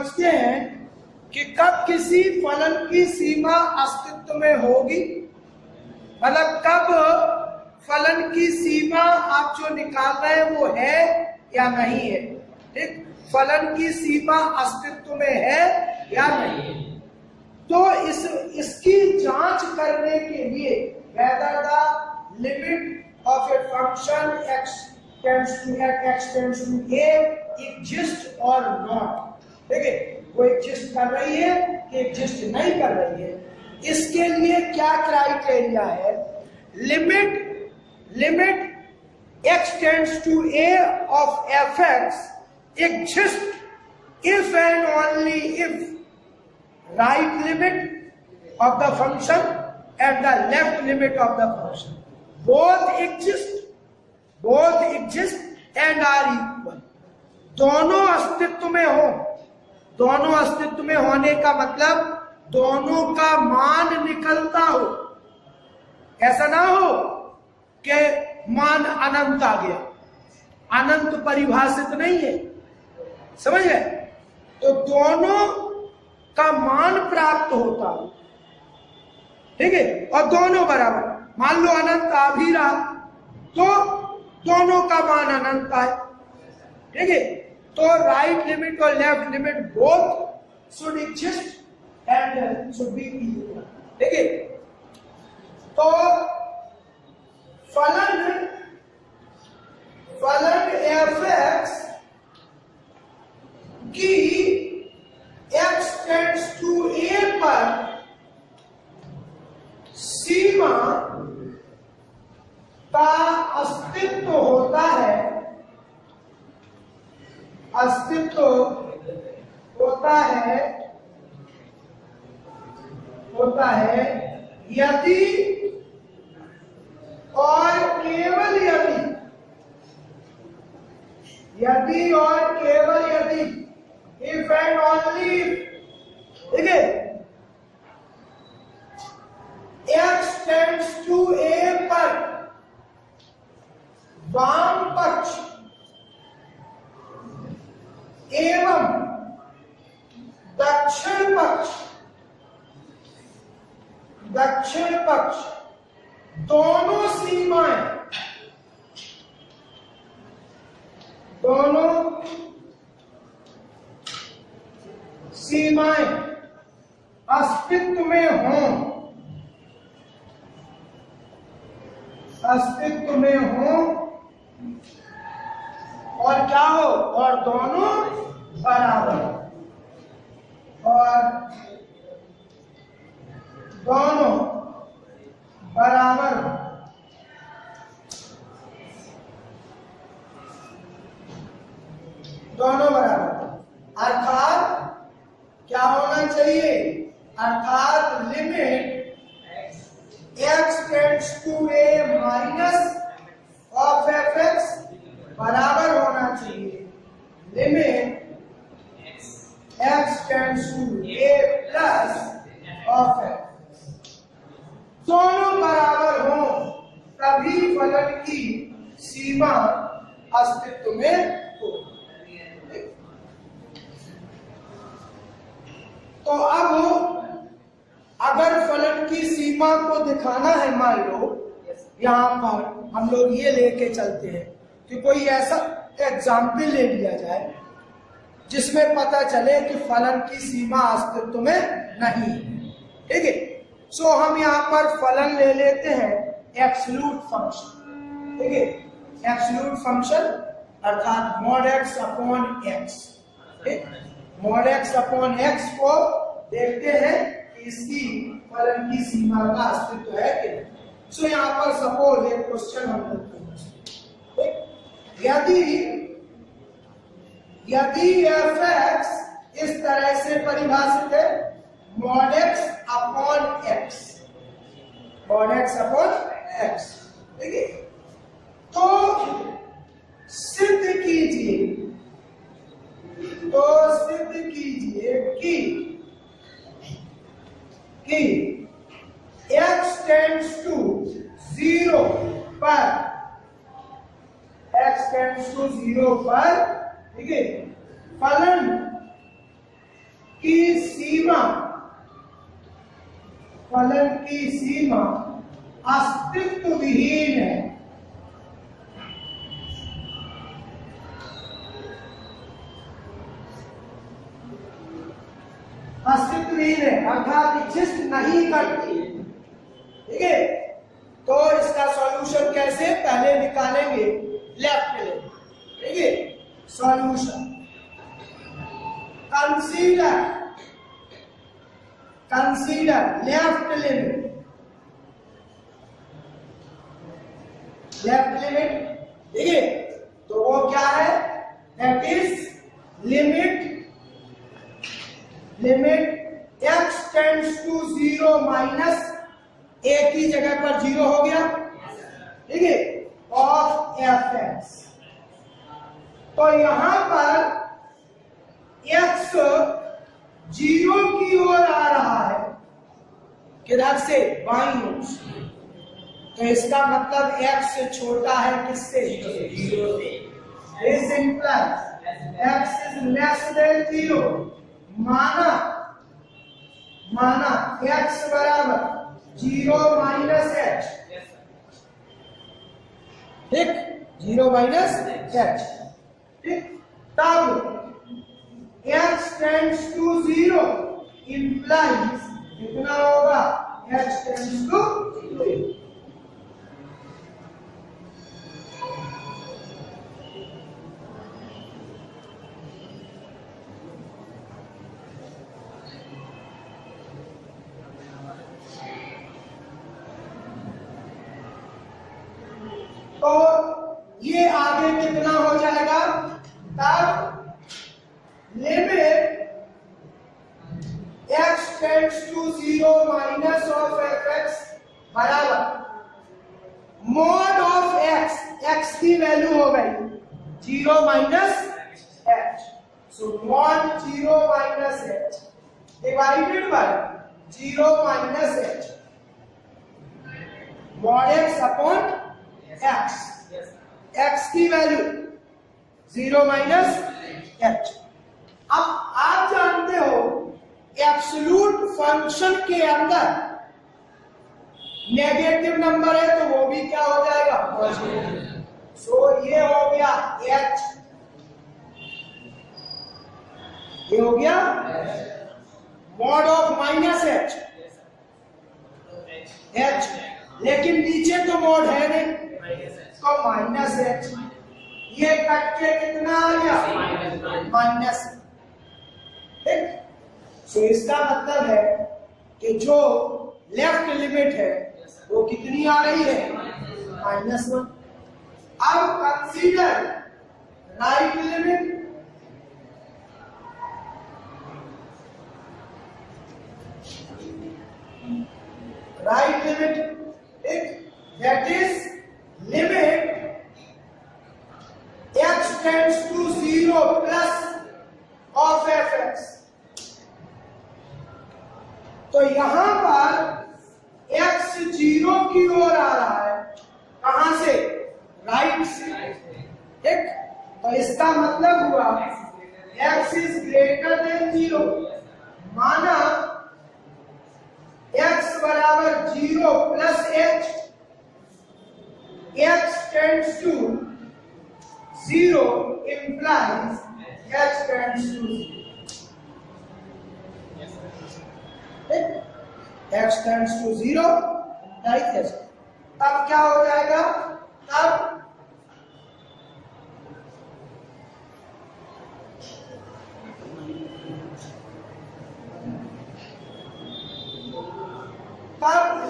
समझते हैं कि कब किसी फलन की सीमा अस्तित्व में होगी, मतलब कब फलन की सीमा आप जो निकाल रहे हैं वो है या नहीं है। ठीक, फलन की सीमा अस्तित्व में है या नहीं है। तो इसकी जांच करने के लिए whether the limit of a function x tends to a exist or not, ठीक है, वो एग्जिस्ट कर रही है कि एग्जिस्ट नहीं कर रही है, इसके लिए क्या क्राइटेरिया है। Limit x tends to a of fx exist if and only if right limit of the function and the left limit of the function both exist and are equal। दोनों अस्तित्व में हो। दोनों अस्तित्व में होने का मतलब दोनों का मान निकलता हो, ऐसा ना हो कि मान अनंत आ गया, अनंत परिभाषित नहीं है, समझ गए। तो दोनों का मान प्राप्त होता हो, ठीक है, और दोनों बराबर। मान लो अनंत आ भी रहा तो दोनों का मान अनंत आए, ठीक है। तो राइट लिमिट और left limit both should exist and should be equal, ठीक है। तो फलन f(x) की x टेंड्स टू a पर सीमा का अस्तित्व होता है, यदि और केवल यदि इफ एंड ओनली, ठीक है, x टेंड्स टू a पर वाम पक्ष एवं दक्षिण पक्ष दोनों सीमाएं अस्तित्व में हो और क्या हो, और दोनों बराबर अर्थात क्या होना चाहिए, अर्थात limit x tends to a minus of fx बराबर होना चाहिए limit x tends to a plus of f। दोनों बराबर हो तभी फलन की सीमा अस्तित्व में हो। तो अब अगर फलन की सीमा को दिखाना है, मान लो यहां पर हम लोग ये लेके चलते हैं कि कोई ऐसा एग्जाम्पल ले लिया जाए जिसमें पता चले कि फलन की सीमा अस्तित्व में नहीं है, ठीक है। सो हम यहाँ पर फलन ले लेते हैं एब्सोल्यूट फंक्शन, ठीक है, एब्सोल्यूट फंक्शन अर्थात mod x अपॉन x, ठीक। mod x अपॉन x को देखते हैं कि इसकी फलन की सीमा का अस्तित्व है कि नहीं। सो यहाँ पर सपोज एक क्वेश्चन हम लोग यदि fx इस तरह से परिभाषित है mod x अपॉन x, ठीक है। तो सिद्ध कीजिए कि x टेंड्स टू 0 पर, ठीक है, फलन सीमा, फलन की सीमा अस्तित्व विहीन है। अस्तित्व विहीन है अर्थात एग्जिस्ट नहीं करती है। ठीक है, तो इसका सॉल्यूशन कैसे, पहले निकालेंगे लेफ्ट लिमिट। ठीक है, सॉल्यूशन कंसीडर लेफ्ट लिमिट, ठीक है, तो वो क्या है, that is limit x tends to 0 minus a की जगह पर 0 हो गया। ठीक है, ऑफ fx। तो यहां पर x 0 की ओर आ रहा है, किधर से, बाईं ओर से। तो इसका मतलब x से छोटा है किससे, 0 से। This implies x is less than 0। माना x बराबर 0 माइनस h। ठीक, 0 माइनस h। ठीक, तब x टेंड्स टू 0 implies कितना होगा, h टेंड्स टू 0। तो ये आगे कितना हो जाएगा, तब limit x tends to 0 minus of fx बराबर मॉड ऑफ x की वैल्यू हो गई 0 minus h, so mod 0 minus h divided by 0 minus h, mod x upon x की वैल्यू 0 माइनस h। अब आप जानते हो एब्सोल्यूट फंक्शन के अंदर नेगेटिव नंबर है तो वो भी क्या हो जाएगा, पॉजिटिव। सो ये हो गया h, ये हो गया मॉड ऑफ माइनस h, लेकिन नीचे तो मॉड है नहीं, तो माइनस h, ये कट के कितना आ गया, माइनस। ठीक, तो इसका मतलब है कि जो लेफ्ट लिमिट है वो कितनी आ रही है, -1। अब consider right limit, that is limit x tends to 0 plus of fx। तो यहां पर x 0 की ओर आ रहा है, कहां से, राइट से। ठीक, तो इसका मतलब हुआ x इज ग्रेटर देन 0, माना x बराबर 0 plus h, x tends to 0 implies h tends to 0. x tends to 0 like this। तब क्या हो जाएगा, तब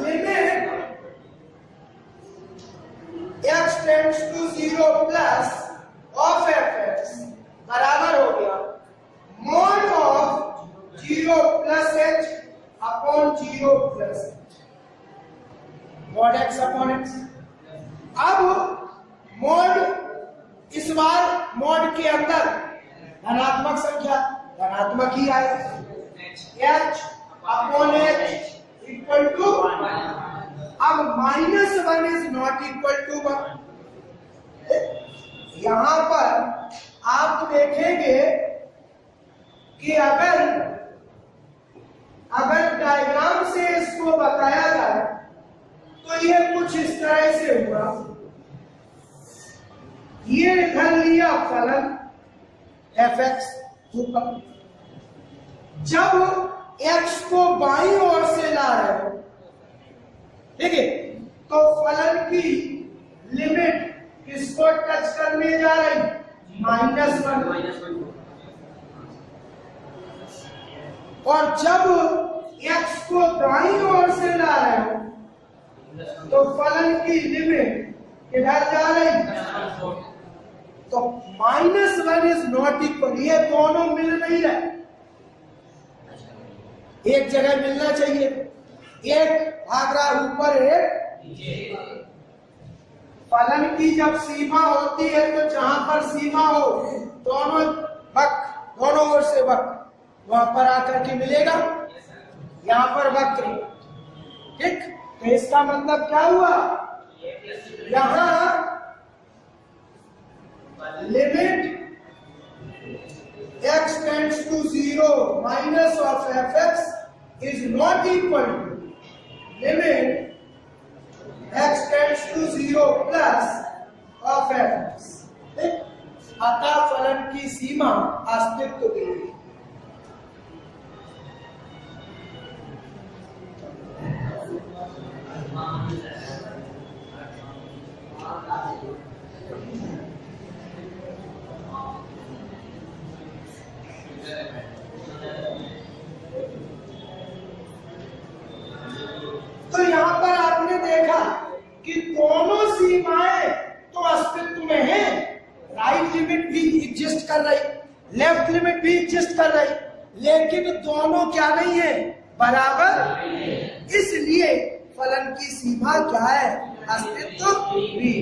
limit x tends to 0 plus of fx बराबर हो गया mod of 0 plus h upon 0 plus h, mod x upon x। अब mod, इस बार मॉड के अंदर धनात्मक संख्या धनात्मक ही आएगा, h upon h equal to, अब -1 इज नॉट इक्वल टू 1। यहां पर आप देखेंगे कि अगर को बताया जाए तो ये कुछ इस तरह से हुआ, ये इधर लिया फलन fx ऊपर, जब x को बाईं ओर से ला रहे हो, ठीक है, तो फलन की लिमिट किसको टच करने जा रही? -1। और जब x को दाईं ओर से ला रहे हो तो फलन की लिमिट किधर जा रही? तो -1 इज नॉट इक्वल, ये दोनों मिल नहीं रहे, एक जगह मिलना चाहिए, एक भाग रहा ऊपर एक। फलन की जब सीमा होती है तो जहां पर सीमा हो दोनों वक्र, दोनों ओर से वक्र वहां पर आकर के मिलेगा, यहां पर वक्र, ठीक। तो इसका मतलब क्या हुआ, यहां limit x tends to 0 minus of fx is not equal to limit x tends to 0 plus of fx, ठीक। अतः फलन की सीमा अस्तित्व देगी। तो यहां पर आपने देखा कि दोनों सीमाएं तो अस्तित्व में है, राइट लिमिट भी एग्जिस्ट कर रही, लेफ्ट लिमिट भी एग्जिस्ट कर रही, लेकिन दोनों क्या नहीं है? बराबर। इसलिए फलन की सीमा क्या है? अस्तित्व भी।